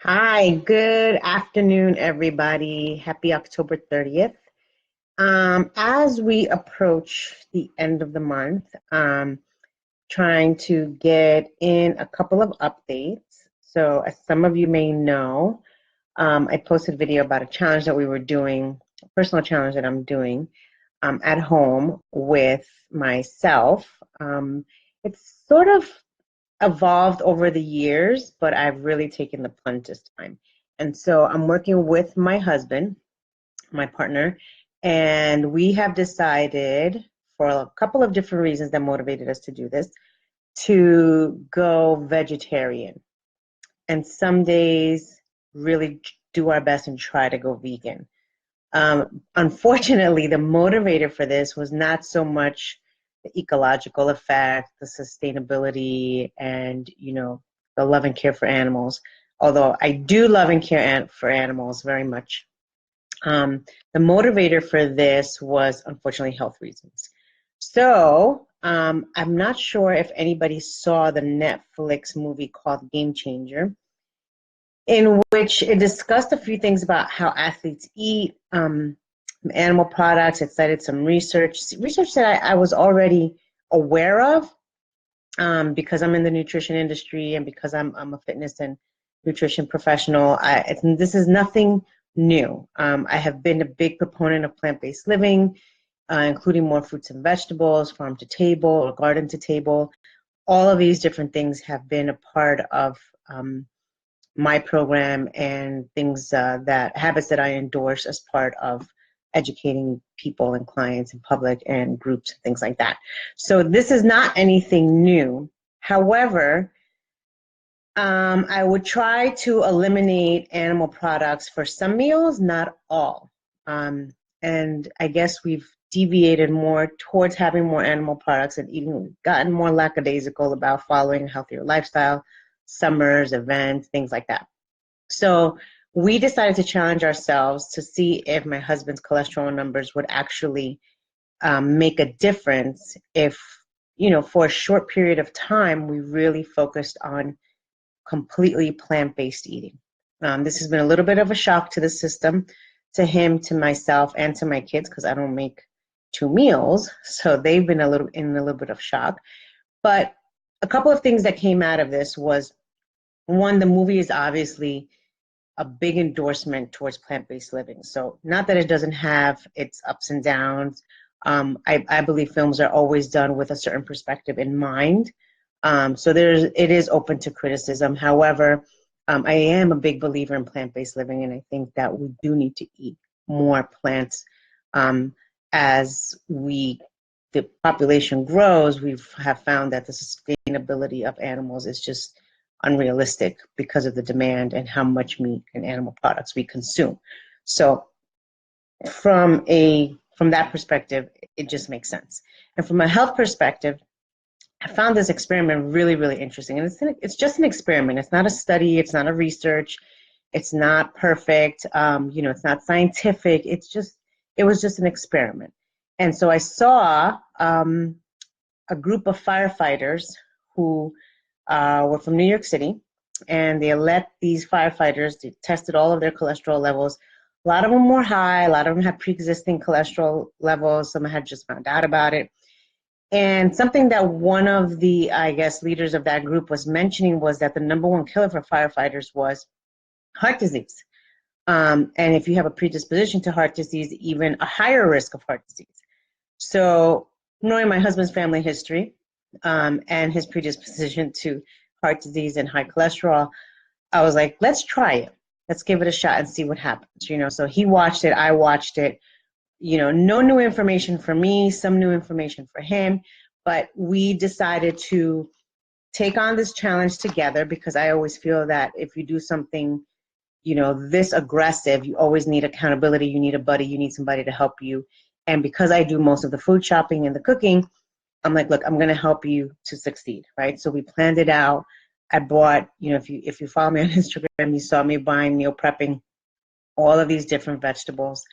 Hi, good afternoon, everybody. Happy October 30th. As we approach the end of the month, trying to get in a couple of updates. So, as some of you may know, I posted a video about a challenge that we were doing, a personal challenge that I'm doing at home with myself. It's sort of evolved over the years, but I've really taken the plunge this time. And so I'm working with my husband, my partner, and we have decided for a couple of different reasons that motivated us to do this to go vegetarian. And some days really do our best and try to go vegan. Unfortunately, the motivator for this was not so much the ecological effect, the sustainability, and the love and care for animals. Although I do love and care for animals very much, the motivator for this was unfortunately health reasons. So I'm not sure if anybody saw the Netflix movie called Game Changer, in which it discussed a few things about how athletes eat, animal products. It cited some research that I was already aware of because I'm in the nutrition industry and because I'm a fitness and nutrition professional. This is nothing new. I have been a big proponent of plant-based living, including more fruits and vegetables, farm to table or garden to table. All of these different things have been a part of my program and things habits that I endorse as part of educating people and clients and public and groups and things like that. So this is not anything new. However, I would try to eliminate animal products for some meals, not all. And I guess we've deviated more towards having more animal products and even gotten more lackadaisical about following a healthier lifestyle, summers, events, things like that. So we decided to challenge ourselves to see if my husband's cholesterol numbers would actually make a difference if, for a short period of time, we really focused on completely plant-based eating. This has been a little bit of a shock to the system, to him, to myself, and to my kids, because I don't make two meals. So they've been in a little bit of shock. But a couple of things that came out of this was, one, the movie is obviously a big endorsement towards plant-based living. So not that it doesn't have its ups and downs. I believe films are always done with a certain perspective in mind. So it is open to criticism. However, I am a big believer in plant-based living, and I think that we do need to eat more plants as the population grows. We have found that the sustainability of animals is just unrealistic because of the demand and how much meat and animal products we consume. So from that perspective, it just makes sense. And from a health perspective, I found this experiment really, really interesting. And it's just an experiment. It's not a study. It's not a research. It's not perfect. It's not scientific. It was just an experiment. And so I saw a group of firefighters who were from New York City, and they let these firefighters, they tested all of their cholesterol levels. A lot of them were high. A lot of them had pre-existing cholesterol levels. Some had just found out about it. And something that one of the, I guess, leaders of that group was mentioning was that the number one killer for firefighters was heart disease. And if you have a predisposition to heart disease, even a higher risk of heart disease. So knowing my husband's family history and his predisposition to heart disease and high cholesterol, I was like, let's try it. Let's give it a shot and see what happens. So he watched it, I watched it. No new information for me, some new information for him, but we decided to take on this challenge together, because I always feel that if you do something, this aggressive, you always need accountability, you need a buddy, you need somebody to help you. And because I do most of the food shopping and the cooking, I'm like, look, I'm going to help you to succeed, right? So we planned it out. I bought, if you follow me on Instagram, you saw me buying, meal prepping all of these different vegetables.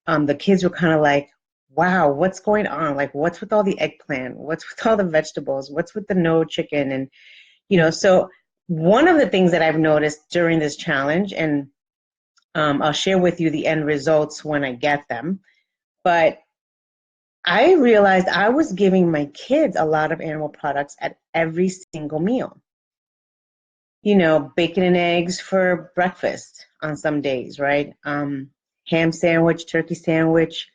The kids were kind of like, wow, what's going on? Like, what's with all the eggplant? What's with all the vegetables? What's with the no chicken? And, so one of the things that I've noticed during this challenge, and I'll share with you the end results when I get them, but I realized I was giving my kids a lot of animal products at every single meal. You know, bacon and eggs for breakfast on some days, right? Ham sandwich, turkey sandwich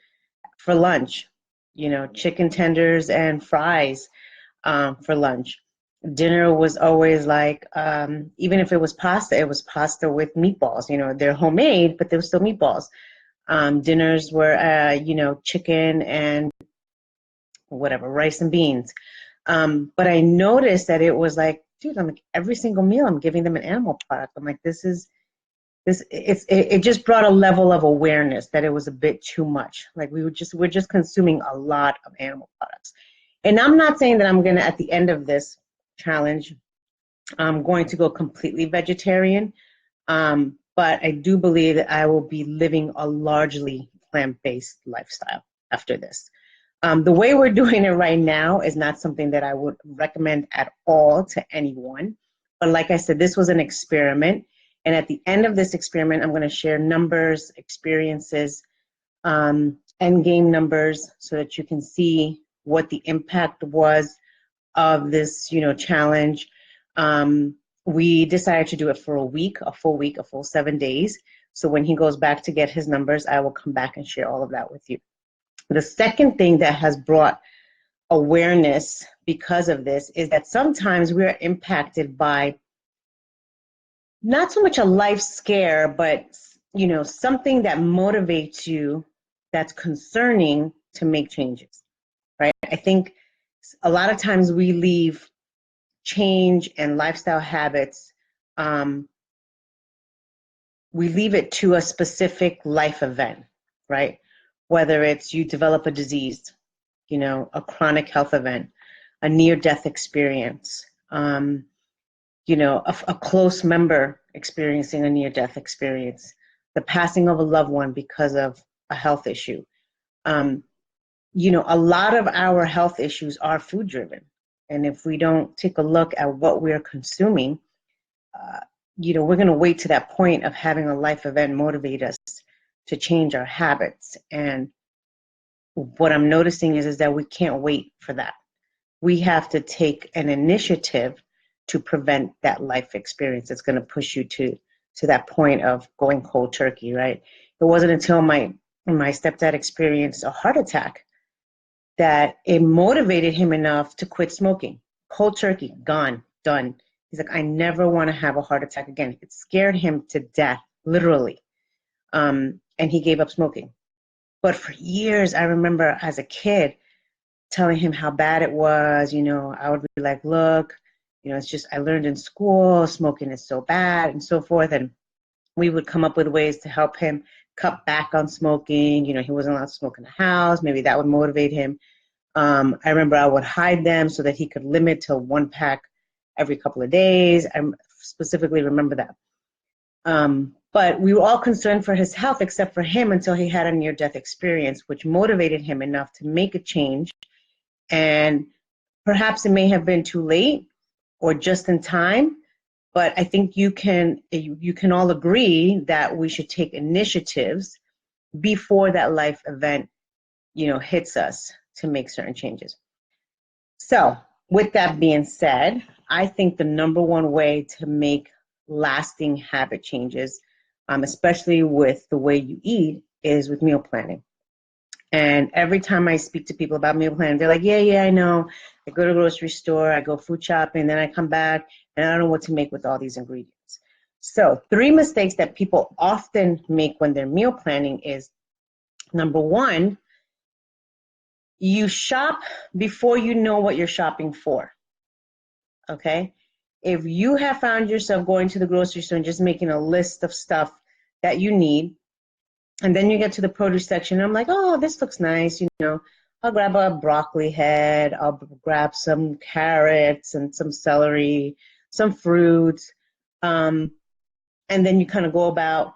for lunch, you know, chicken tenders and fries for lunch. Dinner was always like, even if it was pasta with meatballs. You know, they're homemade, but they were still meatballs. Dinners were, you know, chicken and whatever, rice and beans. But I noticed that it was like, dude, I'm like, every single meal I'm giving them an animal product. I'm like, it just brought a level of awareness that it was a bit too much. Like we're just consuming a lot of animal products. And I'm not saying that I'm gonna, at the end of this challenge, I'm going to go completely vegetarian. But I do believe that I will be living a largely plant-based lifestyle after this. The way we're doing it right now is not something that I would recommend at all to anyone. But like I said, this was an experiment. And at the end of this experiment, I'm going to share numbers, experiences, end game numbers, so that you can see what the impact was of this, you know, challenge. We decided to do it for a week, a full 7 days. So when he goes back to get his numbers, I will come back and share all of that with you. The second thing that has brought awareness because of this is that sometimes we're impacted by not so much a life scare, but you know, something that motivates you that's concerning to make changes, right? I think a lot of times we leave change and lifestyle habits, we leave it to a specific life event, right? Whether it's you develop a disease, you know, a chronic health event, a near-death experience, you know, a close member experiencing a near-death experience, the passing of a loved one because of a health issue. You know, a lot of our health issues are food-driven. And if we don't take a look at what we're consuming, you know, we're going to wait to that point of having a life event motivate us to change our habits. And what I'm noticing is that we can't wait for that. We have to take an initiative to prevent that life experience that's going to push you to that point of going cold turkey, right? It wasn't until my stepdad experienced a heart attack that it motivated him enough to quit smoking. Cold turkey, gone, done. He's like, I never want to have a heart attack again. It scared him to death, literally. And he gave up smoking. But for years, I remember as a kid telling him how bad it was. You know, I would be like, look, you know, it's just, I learned in school, smoking is so bad and so forth. And we would come up with ways to help him cut back on smoking. You know, he wasn't allowed to smoke in the house. Maybe that would motivate him. I remember I would hide them so that he could limit to 1 pack every couple of days. I specifically remember that. But we were all concerned for his health except for him until he had a near-death experience, which motivated him enough to make a change. And perhaps it may have been too late or just in time, but I think you can all agree that we should take initiatives before that life event, you know, hits us to make certain changes. So with that being said, I think the number one way to make lasting habit changes, especially with the way you eat, is with meal planning. And every time I speak to people about meal planning, they're like, yeah, I know. I go to the grocery store, I go food shopping, then I come back, and I don't know what to make with all these ingredients. So 3 mistakes that people often make when they're meal planning is, number one, you shop before you know what you're shopping for, okay? If you have found yourself going to the grocery store and just making a list of stuff that you need, and then you get to the produce section, and I'm like, oh, this looks nice, you know, I'll grab a broccoli head, I'll grab some carrots and some celery, some fruits, and then you kind of go about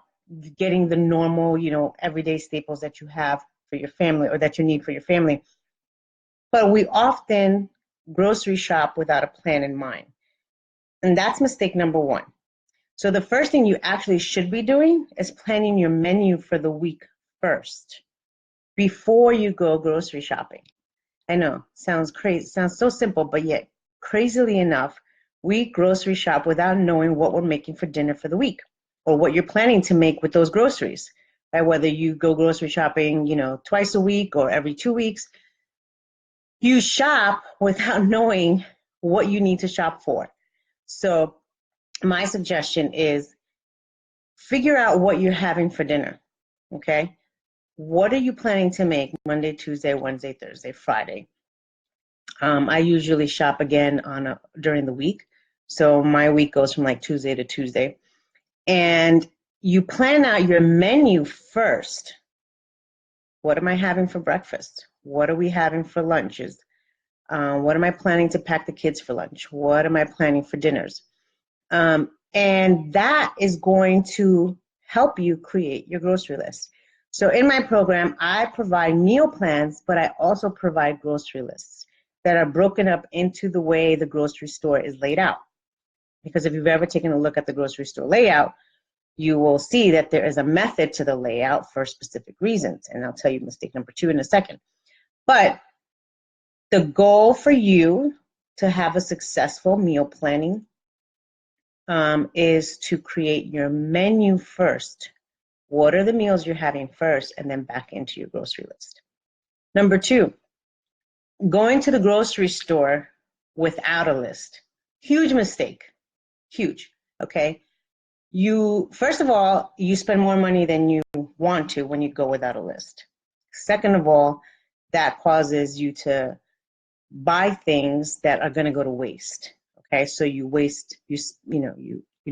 getting the normal, you know, everyday staples that you have for your family or that you need for your family. But we often grocery shop without a plan in mind. And that's mistake number one. So the first thing you actually should be doing is planning your menu for the week first before you go grocery shopping. I know, sounds crazy, sounds so simple, but yet crazily enough, we grocery shop without knowing what we're making for dinner for the week or what you're planning to make with those groceries. Right? Whether you go grocery shopping, twice a week or every 2 weeks, you shop without knowing what you need to shop for. So my suggestion is figure out what you're having for dinner, okay? What are you planning to make Monday, Tuesday, Wednesday, Thursday, Friday? I usually shop again during the week. So my week goes from like Tuesday to Tuesday. And you plan out your menu first. What am I having for breakfast? What are we having for lunches? What am I planning to pack the kids for lunch? What am I planning for dinners? And that is going to help you create your grocery list. So in my program, I provide meal plans, but I also provide grocery lists that are broken up into the way the grocery store is laid out. Because if you've ever taken a look at the grocery store layout, you will see that there is a method to the layout for specific reasons. And I'll tell you mistake number 2 in a second. But the goal for you to have a successful meal planning is to create your menu first. What are the meals you're having first, and then back into your grocery list. Number 2, going to the grocery store without a list. Huge mistake. Huge. Okay. First of all, you spend more money than you want to when you go without a list. Second of all, that causes you to buy things that are going to go to waste. Okay, so you waste, you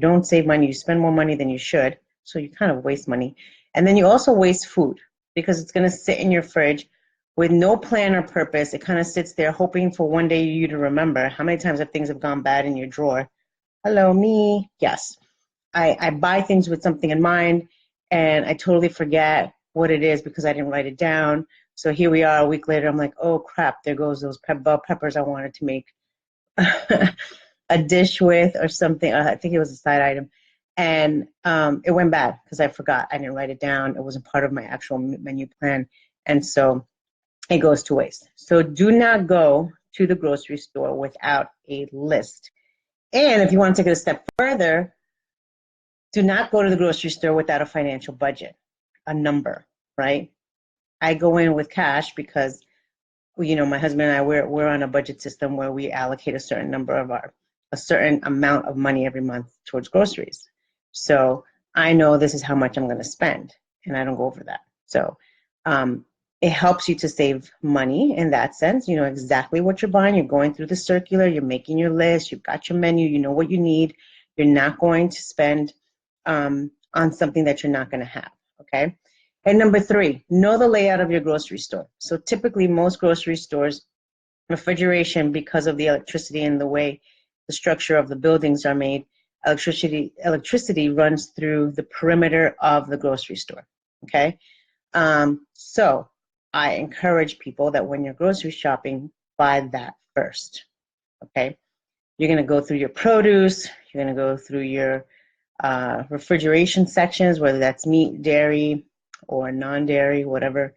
don't save money, you spend more money than you should, so you kind of waste money. And then you also waste food because it's going to sit in your fridge with no plan or purpose. It kind of sits there hoping for one day you to remember. How many times have things have gone bad in your drawer? Hello, me. Yes. I buy things with something in mind, and I totally forget what it is because I didn't write it down. So here we are a week later. I'm like, oh crap, there goes those bell peppers I wanted to make a dish with or something. I think it was a side item. And it went bad because I forgot. I didn't write it down. It wasn't part of my actual menu plan. And so it goes to waste. So do not go to the grocery store without a list. And if you want to take it a step further, do not go to the grocery store without a financial budget, a number, right? I go in with cash because, my husband and I, we're on a budget system where we allocate a certain amount of money every month towards groceries. So I know this is how much I'm going to spend, and I don't go over that. So it helps you to save money in that sense. You know exactly what you're buying. You're going through the circular. You're making your list. You've got your menu. You know what you need. You're not going to spend on something that you're not going to have, okay? And number 3, know the layout of your grocery store. So typically most grocery stores, refrigeration, because of the electricity and the way the structure of the buildings are made, electricity runs through the perimeter of the grocery store, okay? So I encourage people that when you're grocery shopping, buy that first, okay? You're going to go through your produce, you're going to go through your refrigeration sections, whether that's meat, dairy, or non-dairy, whatever,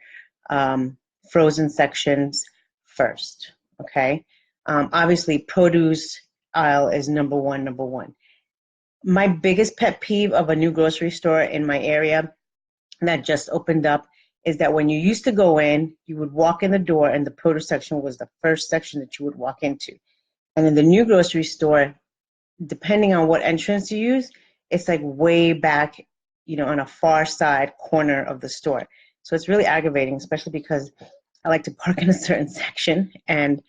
frozen sections first, okay? Obviously, produce aisle is number one. My biggest pet peeve of a new grocery store in my area that just opened up is that when you used to go in, you would walk in the door and the produce section was the first section that you would walk into. And in the new grocery store, depending on what entrance you use, it's like way back, on a far side corner of the store. So it's really aggravating, especially because I like to park in a certain section, and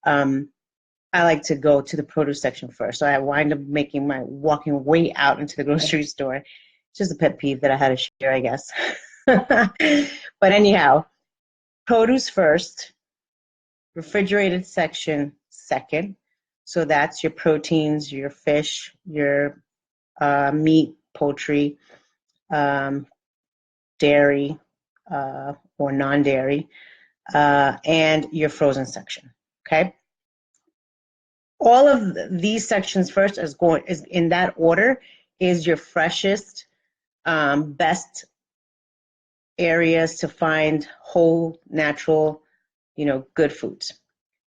I like to go to the produce section first. So I wind up making my walking way out into the grocery store. It's just a pet peeve that I had to share, I guess. But anyhow, produce first, refrigerated section second. So that's your proteins, your fish, your meat, poultry, dairy or non-dairy, and your frozen section, okay? all of these sections first is in that order is your freshest, best areas to find whole, natural, good foods.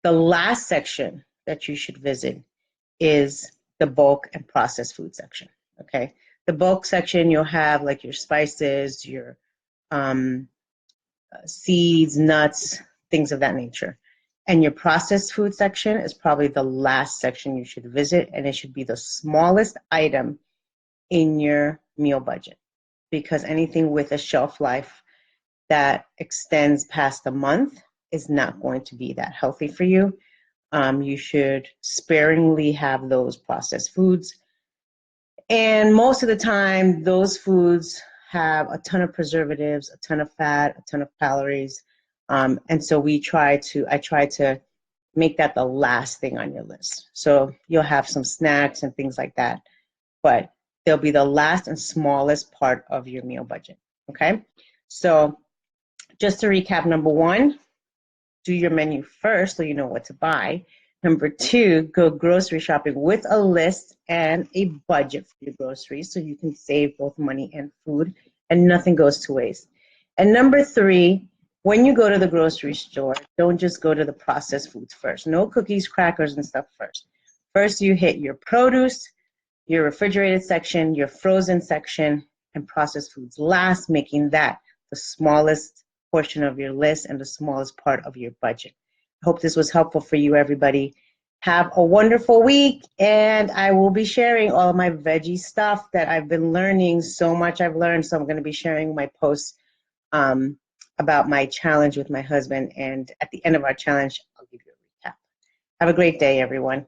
The last section that you should visit is the bulk and processed food section. Okay, the bulk section you'll have like your spices, your seeds, nuts, things of that nature. And your processed food section is probably the last section you should visit, and it should be the smallest item in your meal budget, because anything with a shelf life that extends past a month is not going to be that healthy for you. You should sparingly have those processed foods. And most of the time, those foods have a ton of preservatives, a ton of fat, a ton of calories. And so I try to make that the last thing on your list. So you'll have some snacks and things like that, but they'll be the last and smallest part of your meal budget. Okay. So just to recap, number one, do your menu first so you know what to buy. Number two, go grocery shopping with a list and a budget for your groceries so you can save both money and food and nothing goes to waste. And number three, when you go to the grocery store, don't just go to the processed foods first. No cookies, crackers, and stuff first. First, you hit your produce, your refrigerated section, your frozen section, and processed foods last, making that the smallest portion of your list and the smallest part of your budget. I hope this was helpful for you, everybody. Have a wonderful week, and I will be sharing all of my veggie stuff that I've been learning. So much I've learned, so I'm going to be sharing my posts about my challenge with my husband, and at the end of our challenge, I'll give you a recap. Have a great day, everyone.